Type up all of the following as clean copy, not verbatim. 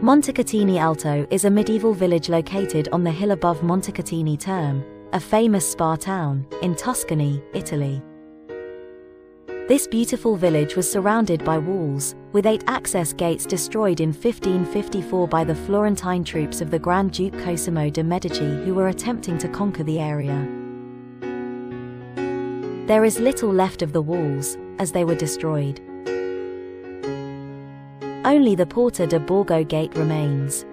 Montecatini Alto is a medieval village located on the hill above Montecatini Terme, a famous spa town in Tuscany, Italy. This beautiful village was surrounded by walls, with 8 access gates destroyed in 1554 by the Florentine troops of the Grand Duke Cosimo de' Medici, who were attempting to conquer the area. There is little left of the walls, as they were destroyed. Only the Porta de Borgo gate remains.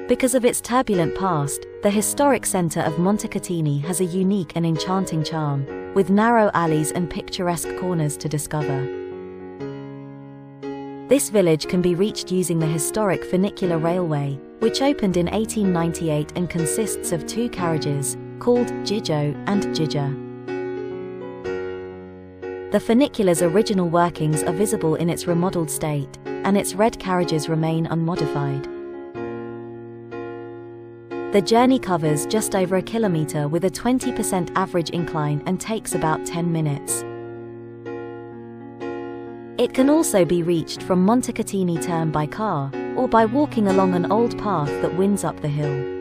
Because of its turbulent past, the historic centre of Montecatini has a unique and enchanting charm, with narrow alleys and picturesque corners to discover. This village can be reached using the historic funicular railway, which opened in 1898 and consists of 2 carriages, called Gigio and Gigia. The funicular's original workings are visible in its remodeled state, and its red carriages remain unmodified. The journey covers just over a kilometre with a 20% average incline and takes about 10 minutes. It can also be reached from Montecatini Terme by car, or by walking along an old path that winds up the hill.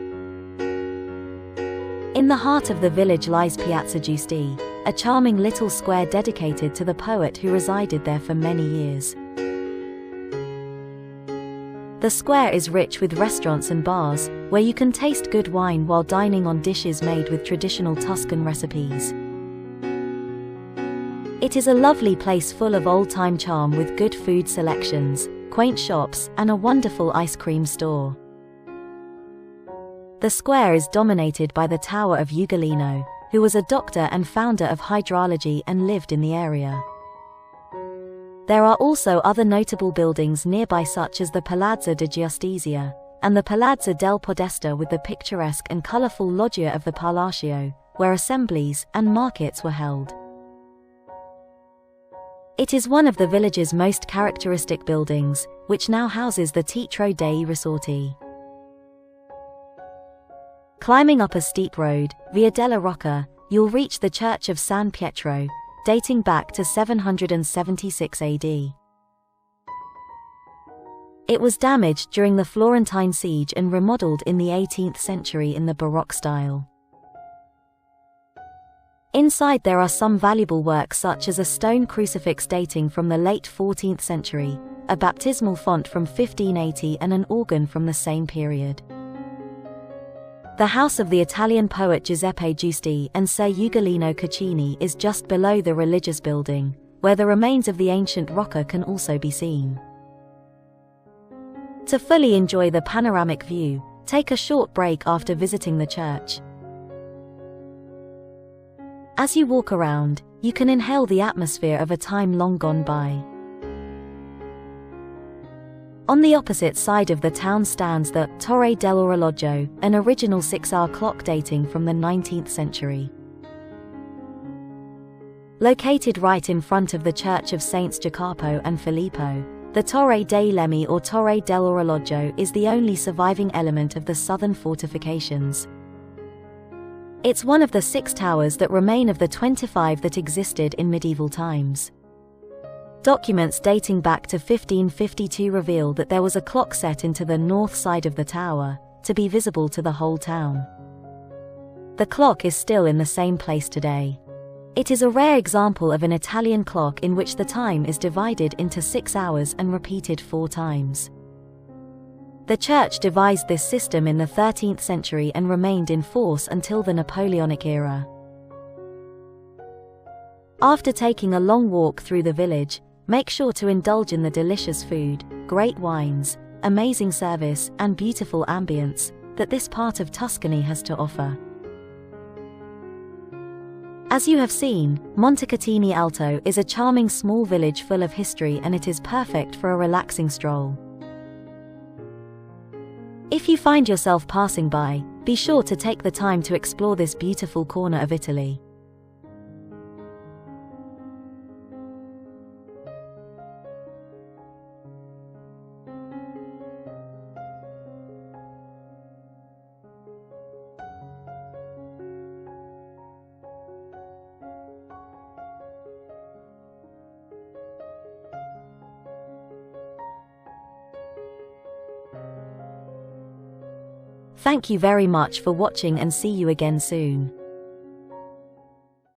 In the heart of the village lies Piazza Giusti, a charming little square dedicated to the poet who resided there for many years. The square is rich with restaurants and bars, where you can taste good wine while dining on dishes made with traditional Tuscan recipes. It is a lovely place full of old-time charm with good food selections, quaint shops, and a wonderful ice cream store. The square is dominated by the Tower of Ugolino, who was a doctor and founder of hydrology and lived in the area. There are also other notable buildings nearby, such as the Palazzo di Giustizia and the Palazzo del Podesta, with the picturesque and colourful loggia of the Palacio, where assemblies and markets were held. It is one of the village's most characteristic buildings, which now houses the Teatro dei Risorti. Climbing up a steep road, Via della Rocca, you'll reach the Church of San Pietro, dating back to 776 AD. It was damaged during the Florentine siege and remodeled in the 18th century in the Baroque style. Inside there are some valuable works, such as a stone crucifix dating from the late 14th century, a baptismal font from 1580 and an organ from the same period. The house of the Italian poet Giuseppe Giusti and Ser Ugolino Caccini is just below the religious building, where the remains of the ancient Rocca can also be seen. To fully enjoy the panoramic view, take a short break after visiting the church. As you walk around, you can inhale the atmosphere of a time long gone by. On the opposite side of the town stands the Torre dell'Orologio, an original 6-hour clock dating from the 19th century. Located right in front of the Church of Saints Jacopo and Filippo, the Torre dei Lemmi or Torre dell'Orologio is the only surviving element of the southern fortifications. It's one of the 6 towers that remain of the 25 that existed in medieval times. Documents dating back to 1552 reveal that there was a clock set into the north side of the tower, to be visible to the whole town. The clock is still in the same place today. It is a rare example of an Italian clock in which the time is divided into 6 hours and repeated 4 times. The church devised this system in the 13th century and remained in force until the Napoleonic era. After taking a long walk through the village, make sure to indulge in the delicious food, great wines, amazing service, and beautiful ambience that this part of Tuscany has to offer. As you have seen, Montecatini Alto is a charming small village full of history, and it is perfect for a relaxing stroll. If you find yourself passing by, be sure to take the time to explore this beautiful corner of Italy. Thank you very much for watching and see you again soon.